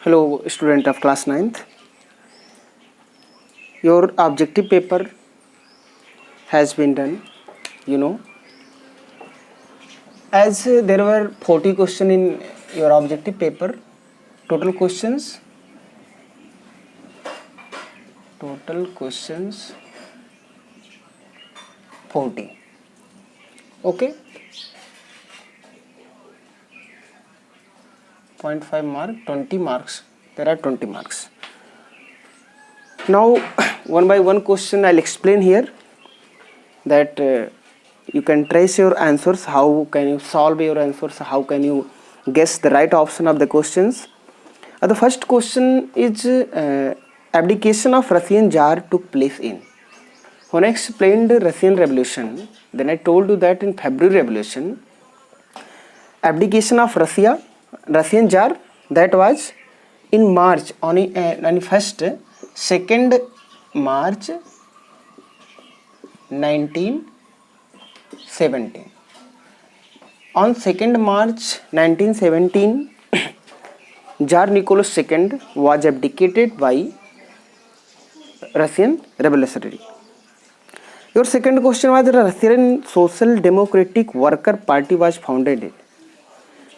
Hello, student of class 9th. Your objective paper has been done. As there were 40 questions in your objective paper, total questions 40. Okay. 0.5 mark, 20 marks. There are 20 marks. Now, one by one question I'll explain here that you can trace your answers. How can you solve your answers? How can you guess the right option of the questions? The first question is abdication of Russian Tsar took place in. When I explained the Russian Revolution, then I told you that in February Revolution, abdication of Russian Tsar, that was in March, on 2nd March 1917. On 2nd March 1917, Tsar Nicholas II was abdicated by Russian revolutionary. Your second question was the Russian Social Democratic Worker Party was founded.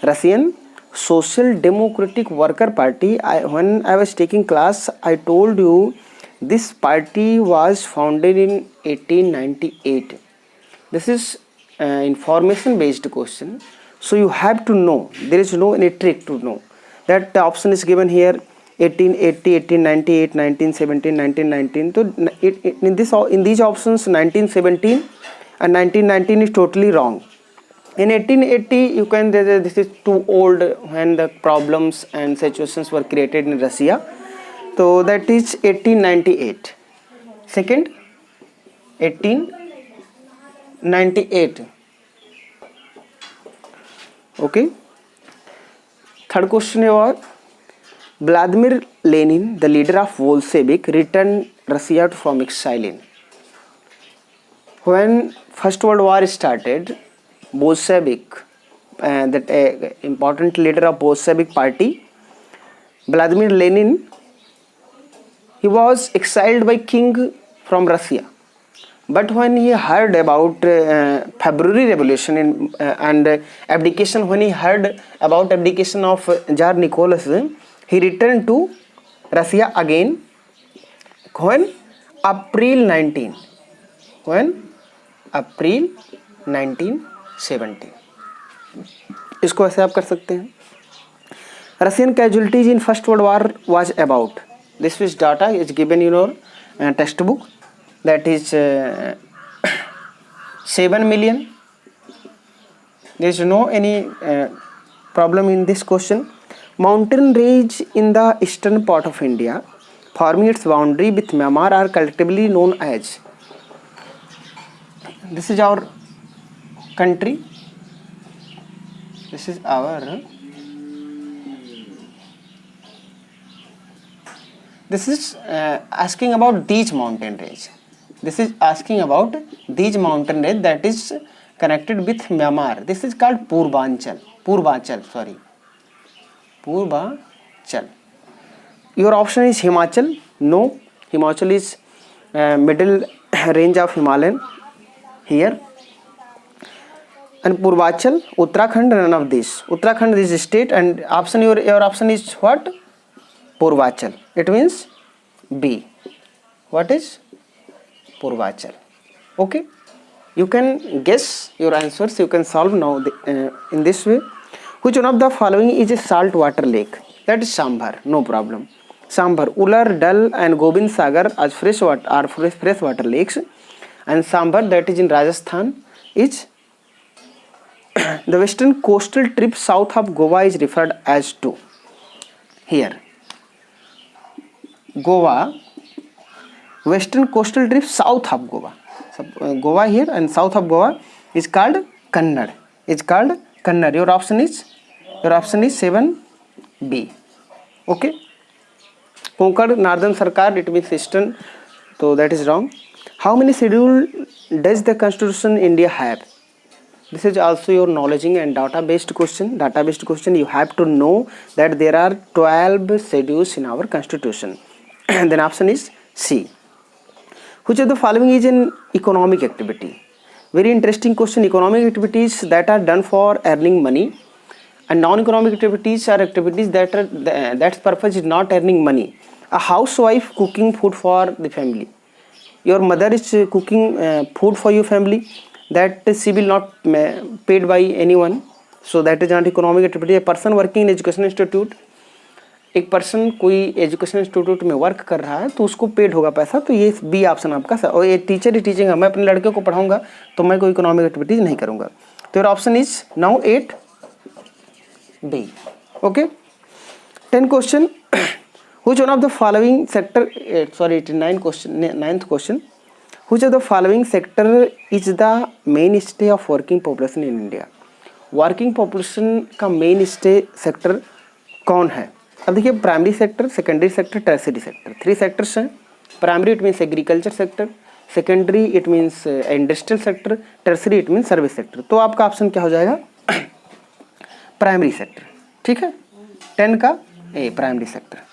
Russian Social Democratic Worker Party, when I was taking class, I told you this party was founded in 1898. This is information based question, so you have to know. There is no any trick to know. That the option is given here 1880, 1898, 1917, 1919. So in these options 1917 and 1919 is totally wrong. In 1880 you can this is too old when the problems and situations were created in Russia. So that is 1898. Second, 1898. Okay. Third question was Vladimir Lenin, the leader of Bolshevik, returned Russia from exile. When First World War started, Bolshevik, that important leader of Bolshevik party, Vladimir Lenin, he was exiled by king from Russia. But when he heard about February Revolution and abdication, when he heard about abdication of Tsar Nicholas, he returned to Russia again. When? April 19. When? April 1917. इसको ऐसे आप कर सकते हैं. Russian casualties in First World War was about. This is data is given in your textbook. That is 7 million. There is no any problem in this question. Mountain range in the eastern part of India forming its boundary with Myanmar are collectively known as. This is our country. This is our. This is asking about these mountain range. This is asking about these mountain range that is connected with Myanmar. This is called Purvanchal. Your option is Himachal. No, Himachal is middle range of Himalayan here. And Purvachal, Uttarakhand, none of this. Uttarakhand is a state, and option your option is what? Purvachal. It means B. What is Purvachal? Okay. You can guess your answers. You can solve now in this way. Which one of the following is a saltwater lake? That is Sambhar. No problem. Sambhar, Ular, Dal, and Gobind Sagar as freshwater lakes, and Sambhar, that is in Rajasthan, is the western coastal strip south of Goa is referred as to. Here, Goa, western coastal strip south of Goa. Goa here and south of Goa is called Kannad. Your option is 7B. Okay. Konkan, Northern Sarkar, it means eastern. So that is wrong. How many schedules does the Constitution India have? This is also your knowledging and data based question. Data based question, you have to know that there are 12 schedules in our constitution. Then option is C. Which of the following is an economic activity? Very interesting question. Economic activities that are done for earning money, and non-economic activities are activities that are that's purpose is not earning money. A housewife cooking food for the family. Your mother is cooking food for your family, that she will not paid by anyone, so that is not economic activity. A person working in education institute, एक person कोई education institute में work कर रहा है तो उसको paid होगा पैसा, तो ये बी ऑप्शन आपका। और ये टीचर ही टीचिंग है, मैं अपने लड़के को पढ़ाऊंगा तो मैं कोई इकोनॉमिक एक्टिविटीज नहीं करूंगा, तो option is now 8 B. Okay, 10 question. Which one of the following sector, sorry, 9 question, 9th question. Which of the following sector is the mainstay of working population in India? Working population का mainstay sector कौन है? अब देखिए, primary sector, secondary sector, tertiary sector, 3 sectors हैं। Primary it means agriculture sector, secondary it means industrial sector, tertiary it means service sector. तो आपका option क्या हो जाएगा? Primary sector. ठीक है, 10 का A primary sector.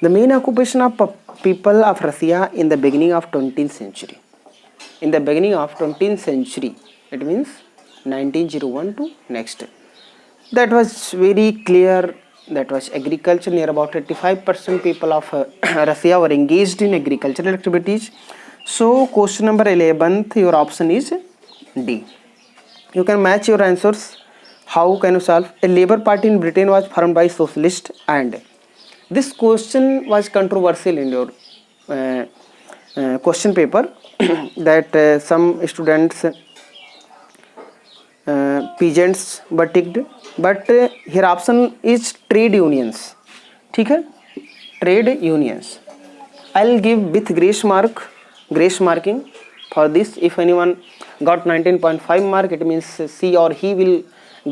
The main occupation of people of Russia in the beginning of 20th century. In the beginning of 20th century, it means 1901 to next. That was very clear. That was agriculture. Near about 85% people of Russia were engaged in agricultural activities. So question number 11th, your option is D. You can match your answers. How can you solve? A Labour Party in Britain was formed by socialists, and this question was controversial in your question paper that some students peasants were ticked, but here option is trade unions. ठीक है, trade unions. I'll give with grace marking for this. If anyone got 19.5 mark, it means she or he will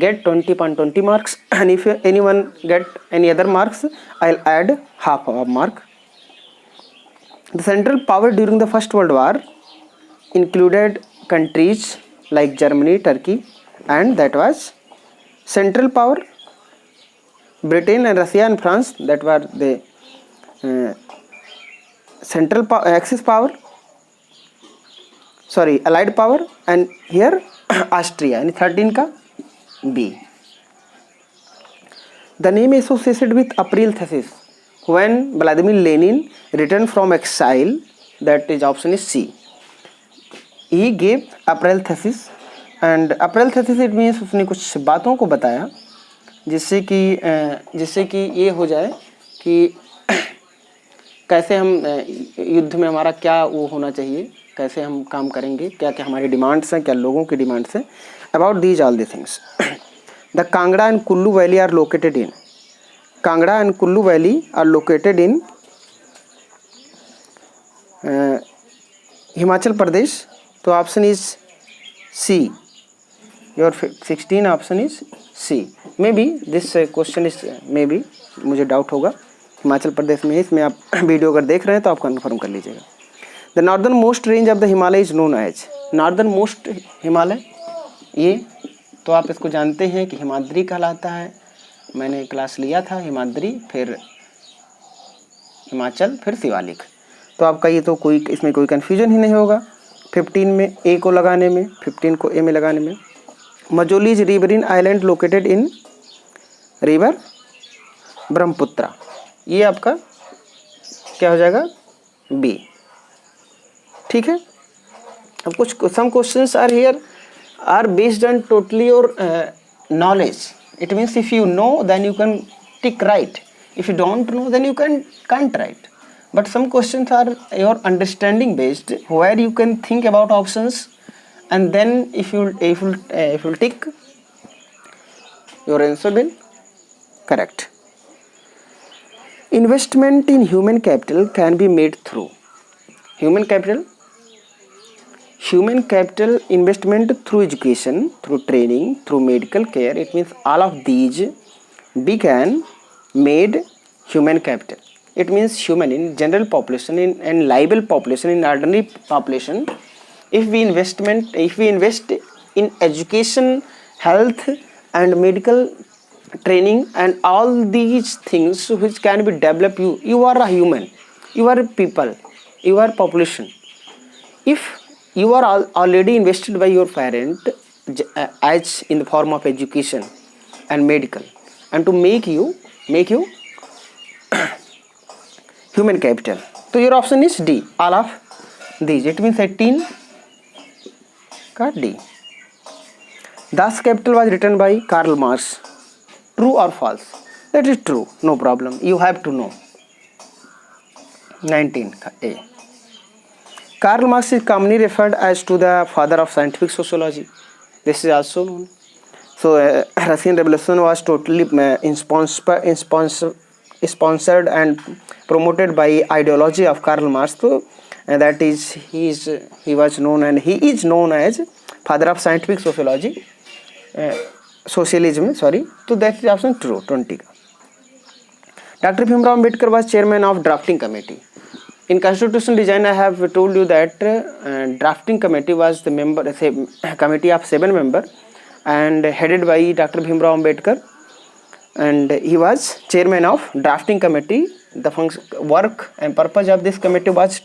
get 20.20 marks, and if anyone get any other marks, I'll add half a mark. The central power during the First World War included countries like Germany, Turkey, and that was central power. Britain and Russia and France, that were the central power, Axis power, sorry, allied power, and here Austria. And 13 का B. The name associated with April thesis when Vladimir Lenin returned from exile, that is option is C. He gave April thesis, and April thesis it means उसने कुछ बातों को बताया जिससे कि ये हो जाए कि कैसे हम युद्ध में हमारा क्या वो होना चाहिए, कैसे हम काम करेंगे, क्या क्या हमारी डिमांड्स हैं, क्या लोगों की डिमांड्स हैं। About these all the things. The Kangra and Kullu Valley are located in. Kangra and Kullu Valley are located in Himachal Pradesh. So option is C. Your 16 option is C. Maybe this question is maybe मुझे doubt होगा, हिमाचल प्रदेश में है। इसमें आप video अगर देख रहे हैं तो आप कन्फर्म कर लीजिएगा। The northern most range of the Himalaya is known as. Northern most Himalaya, ये तो आप इसको जानते हैं कि हिमाद्री कहलाता है। मैंने क्लास लिया था हिमाद्री, फिर हिमाचल, फिर शिवालिक। तो आपका ये तो कोई इसमें कोई कन्फ्यूजन ही नहीं होगा 15 में ए को लगाने में, 15 को ए में लगाने में। Majuli is river in island located in river Brahmaputra, ये आपका क्या हो जाएगा? बी। ठीक है, अब कुछ some questions are here are based on totally your knowledge. It means if you know then you can tick right, if you don't know then you can't write. But some questions are your understanding based, where you can think about options, and then if you tick, your answer will correct. Investment in human capital can be made through human capital investment, through education, through training, through medical care. It means all of these began made human capital. It means human in general population, and liable population, in ordinary population. If we invest in education, health and medical training and all these things which can be develop you. You are a human, you are a people, you are population. If you are already invested by your parent as in the form of education and medical, and to make you human capital, so your option is D, all of these. It means 18 का D. Das Kapital was written by Karl Marx. True or false? That is true, no problem, you have to know. 19 का A. Karl Marx is commonly referred as to the father of scientific sociology. This is also known. So Russian Revolution was totally sponsored and promoted by ideology of Karl Marx. So that is he was known and he is known as father of scientific sociology, socialism. Sorry, so that is option true. 20. Dr. Bhimrao Ambedkar was chairman of drafting committee. In constitution design, I have told you that drafting committee was the committee of 7 members and headed by Dr. Bhimrao Ambedkar, and he was chairman of drafting committee. The work and purpose of this committee was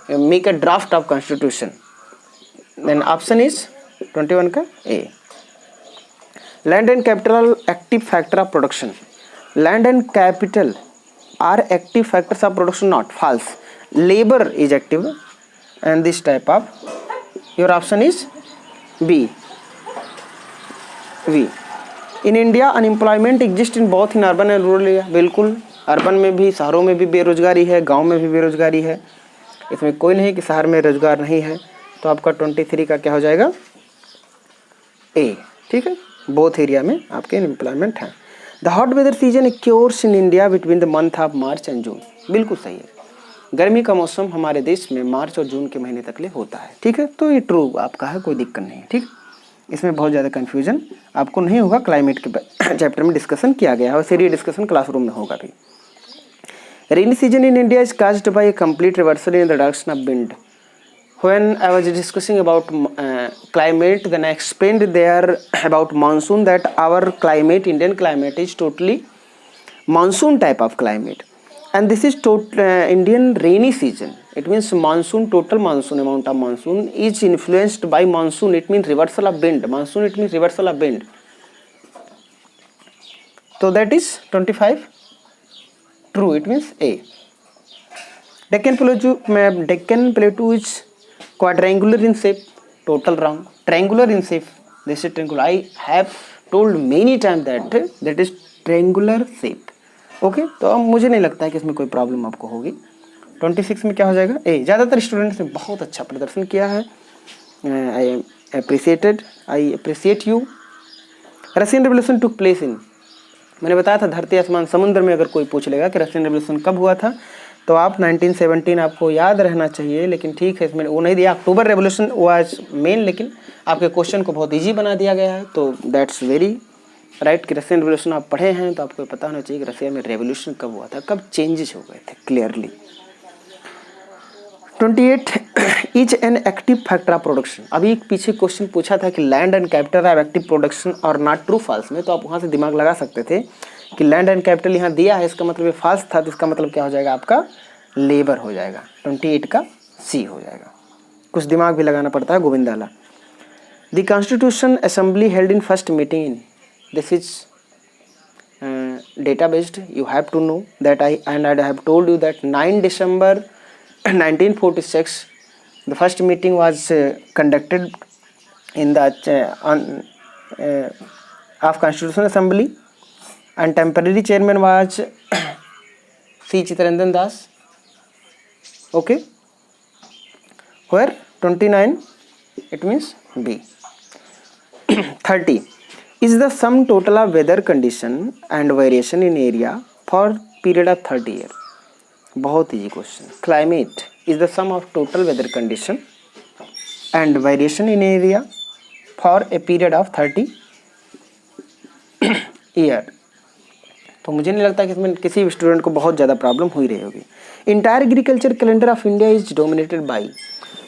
make a draft of constitution. Then option is 21 का A. Land and capital active factor of production. Land and capital are active factors of production, not false. Labor is active and this type of. Your option is B. V. In India unemployment exists in both in urban and rural area. बिल्कुल, urban में भी, शहरों में भी बेरोजगारी है, गांव में भी बेरोजगारी है. इसमें कोई नहीं कि शहर में रोजगार नहीं है. तो आपका 23 का क्या हो जाएगा? A. ठीक है, बोथ एरिया में आपके एम्प्लॉयमेंट है. The hot weather season occurs in India between the month of March and June. बिल्कुल सही है. गर्मी का मौसम हमारे देश में मार्च और जून के महीने तक ले होता है. ठीक है, तो ये ट्रू आपका है, कोई दिक्कत नहीं. ठीक, इसमें बहुत ज़्यादा कन्फ्यूजन आपको नहीं होगा. क्लाइमेट के चैप्टर में डिस्कशन किया गया है और सीरियस डिस्कशन क्लासरूम में होगा भी. Rainy season in India is caused by A complete reversal in the direction of wind. When I was discussing about climate, then I explained there about monsoon, that our climate, Indian climate, is totally monsoon type of climate, and this is Indian rainy season. It means monsoon, total monsoon amount of monsoon is influenced by monsoon. It means reversal of wind. Monsoon, it means reversal of wind. So that is 25 true. It means A. Deccan Plateau is quadrangular in shape. Total wrong. Triangular in shape. This is triangular. I have told many times that is triangular shape. Okay, तो अब मुझे नहीं लगता है कि इसमें कोई problem आपको होगी. 26 में क्या हो जाएगा? ए. ज़्यादातर स्टूडेंट्स ने बहुत अच्छा प्रदर्शन किया है. I appreciate you. Russian revolution took place in. मैंने बताया था धरती आसमान समुद्र में. अगर कोई पूछ लेगा कि रशियन रेवोल्यूशन कब हुआ था, तो आप 1917 आपको याद रहना चाहिए. लेकिन ठीक है, इसमें वो नहीं दिया. अक्टूबर रेवोल्यूशन वाज मेन, लेकिन आपके क्वेश्चन को बहुत इजी बना दिया गया है. तो दैट्स वेरी राइट कि रशियन रेवोल्यूशन आप पढ़े हैं तो आपको पता होना चाहिए कि रशिया में रेवोल्यूशन कब हुआ था, कब चेंजेस हो गए थे clearly. 28 is an active factor of production. अभी पीछे क्वेश्चन पूछा था कि land and capital of active production और नॉट ट्रू फॉल्स में, तो आप वहाँ से दिमाग लगा सकते थे कि लैंड एंड कैपिटल यहाँ दिया है, इसका मतलब ये फॉल्स था, तो इसका मतलब क्या हो जाएगा? आपका लेबर हो जाएगा. 28 का सी हो जाएगा. कुछ दिमाग भी लगाना पड़ता है गोविंदाला. The constitution assembly held in first meeting in. This is data based. You have to know that I have told you that 9 December 1946 the first meeting was conducted in the of Constitutional Assembly, and temporary chairman was C. Chittaranjan Das. Okay, where 29 it means B. 30 is the sum total of weather condition and variation in area for period of 30 years. बहुत easy question. Climate is the sum of total weather condition and variation in area for a period of 30 year. तो मुझे नहीं लगता कि इसमें किसी भी student को बहुत ज़्यादा प्रॉब्लम हुई रही होगी. Entire agriculture calendar of India is dominated by.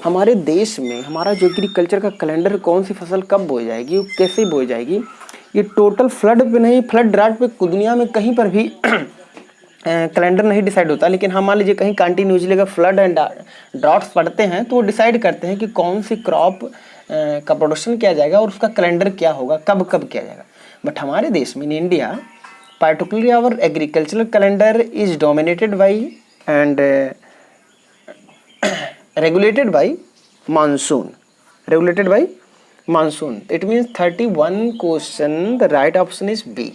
हमारे देश में हमारा जो एग्रीकल्चर का कैलेंडर, कौन सी फसल कब बोई जाएगी, कैसे बोई जाएगी, ये टोटल फ्लड पे नहीं, फ्लड ड्राट पे दुनिया में कहीं पर भी कैलेंडर नहीं डिसाइड होता। लेकिन हम मान लीजिए कहीं कंटिन्यूसली अगर फ्लड एंड ड्राट्स पड़ते हैं तो वो डिसाइड करते हैं कि कौन सी क्रॉप का प्रोडक्शन किया जाएगा और उसका कैलेंडर क्या होगा, कब कब किया जाएगा। बट हमारे देश में in India particularly our agricultural calendar is dominated by and regulated by monsoon. Regulated by monsoon. It means 31 question, the right option is B.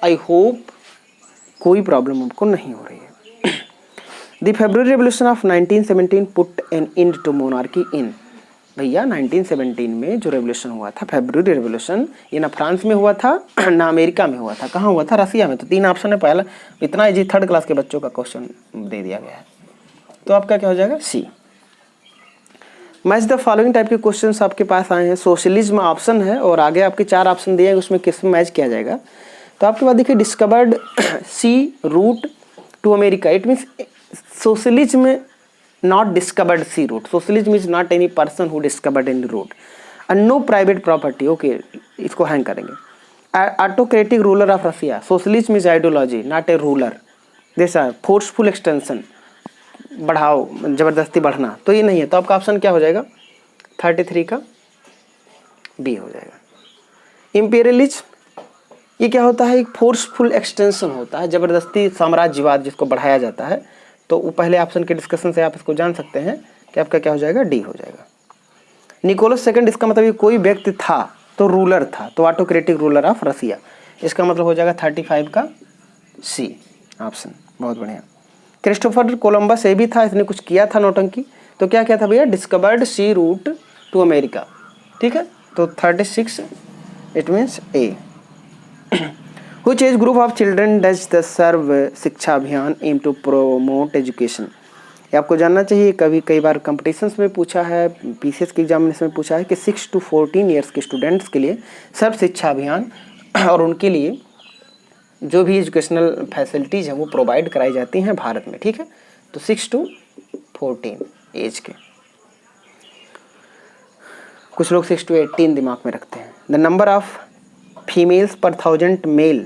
I hope कोई प्रॉब्लम आपको नहीं हो रही है। The February Revolution of 1917 put an end to monarchy in, भैया 1917 में जो revolution हुआ था, फेब्रुअरी रेवोल्यूशन, ये ना फ्रांस में हुआ था ना अमेरिका में हुआ था, कहाँ हुआ था, रसिया में। तो 3 ऑप्शन है पहला, इतना इजी थर्ड क्लास के बच्चों का क्वेश्चन दे दिया गया है। तो आपका क्या हो जाएगा, सी। मैच द फॉलोइंग टाइप के क्वेश्चंस आपके पास आए हैं। सोशलिज्म ऑप्शन है और आगे आपके 4 ऑप्शन दिए हैं, उसमें किस में मैच किया जाएगा। तो आपके पास देखिए discovered sea route to America, it means socialism not discovered sea route. Socialism is not any person who discovered any route and no private property. Okay, इसको हैंग करेंगे। Autocratic ruler of Russia. Socialism is ideology, not a ruler. जैसा forceful extension, बढ़ाओ, जबरदस्ती बढ़ना, तो ये नहीं है। तो आपका ऑप्शन क्या हो जाएगा, 33 का बी हो जाएगा। इम्पीरियलिज्म, ये क्या होता है, एक फोर्सफुल एक्सटेंशन होता है, जबरदस्ती साम्राज्यवाद जिसको बढ़ाया जाता है। तो वो पहले ऑप्शन के डिस्कशन से आप इसको जान सकते हैं कि आपका क्या हो जाएगा, डी हो जाएगा। निकोलस सेकंड, इसका मतलब ये कोई व्यक्ति था तो रूलर था, तो ऑटोक्रेटिक रूलर ऑफ रसिया, इसका मतलब हो जाएगा 35 का सी ऑप्शन। बहुत बढ़िया। क्रिस्टोफर कोलंबस ये भी था, इसने कुछ किया था नौटंकी, तो क्या किया था भैया, discovered sea route to America, ठीक है। तो 36 it means A. Which age group of children does the सर्व शिक्षा अभियान aim to promote education? ये आपको जानना चाहिए, कई बार कंपटीशंस में पूछा है, पीसीएस के एग्जामिनेशन में पूछा है कि 6 to 14 ईयर्स के स्टूडेंट्स के लिए सर्व शिक्षा अभियान और उनके लिए जो भी एजुकेशनल फैसिलिटीज़ हैं वो प्रोवाइड कराई जाती हैं भारत में, ठीक है। तो 6 to 14 एज के, कुछ लोग 6 to 18 दिमाग में रखते हैं। द नंबर ऑफ फीमेल्स पर 1000 मेल,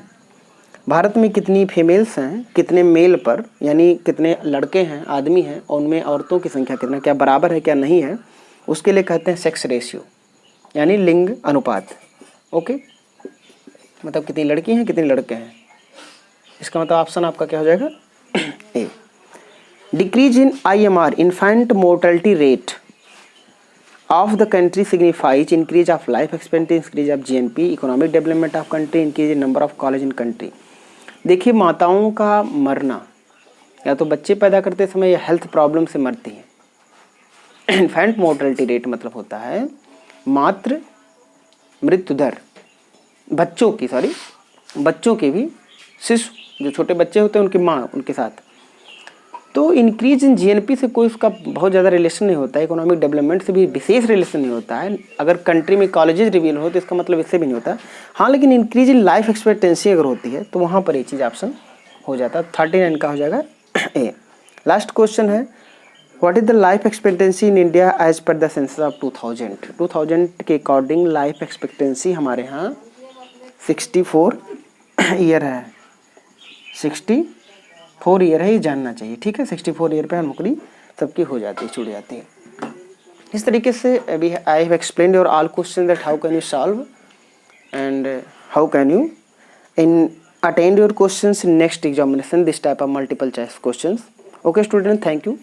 भारत में कितनी फीमेल्स हैं कितने मेल पर, यानी कितने लड़के हैं, आदमी हैं, और उनमें औरतों की संख्या कितना, क्या बराबर है क्या नहीं है, उसके लिए कहते हैं सेक्स रेशियो, यानी लिंग अनुपात। ओके, मतलब कितनी लड़की हैं कितने लड़के हैं, इसका मतलब ऑप्शन आपका क्या हो जाएगा, A. Decrease in IMR, infant mortality rate of the country signifies increase of life expectancy, increase of GNP, economic development of country, increase in number of college in country। देखिए माताओं का मरना या तो बच्चे पैदा करते समय या हेल्थ प्रॉब्लम से मरती हैं। इन्फेंट मोर्टेलिटी रेट मतलब होता है मातृ मृत्यु दर, बच्चों की, सॉरी बच्चों के भी, शिशु जो छोटे बच्चे होते हैं उनकी माँ उनके साथ। तो इंक्रीज इन GNP से कोई उसका बहुत ज़्यादा रिलेशन नहीं होता है, इकोनॉमिक डेवलपमेंट से भी विशेष रिलेशन नहीं होता है। अगर कंट्री में कॉलेजेस रिवील हो तो इसका मतलब इससे भी नहीं होता। हाँ, लेकिन इंक्रीज इन लाइफ एक्सपेक्टेंसी अगर होती है तो वहाँ पर ये चीज़ ऑप्शन हो जाता है। 39 का हो जाएगा ए। लास्ट क्वेश्चन है, what is the life expectancy in India as per the census of 2000 के अकॉर्डिंग लाइफ एक्सपेक्टेंसी हमारे यहाँ 64 ईयर है, 64 ईयर है, ये जानना चाहिए, ठीक है। 64 ईयर पे नौकरी सबकी हो जाती है, छूट जाती है। इस तरीके से अभी I have explained your all question that how can you solve and how can you in attend your questions in next examination this type of multiple choice questions. Okay student, thank you.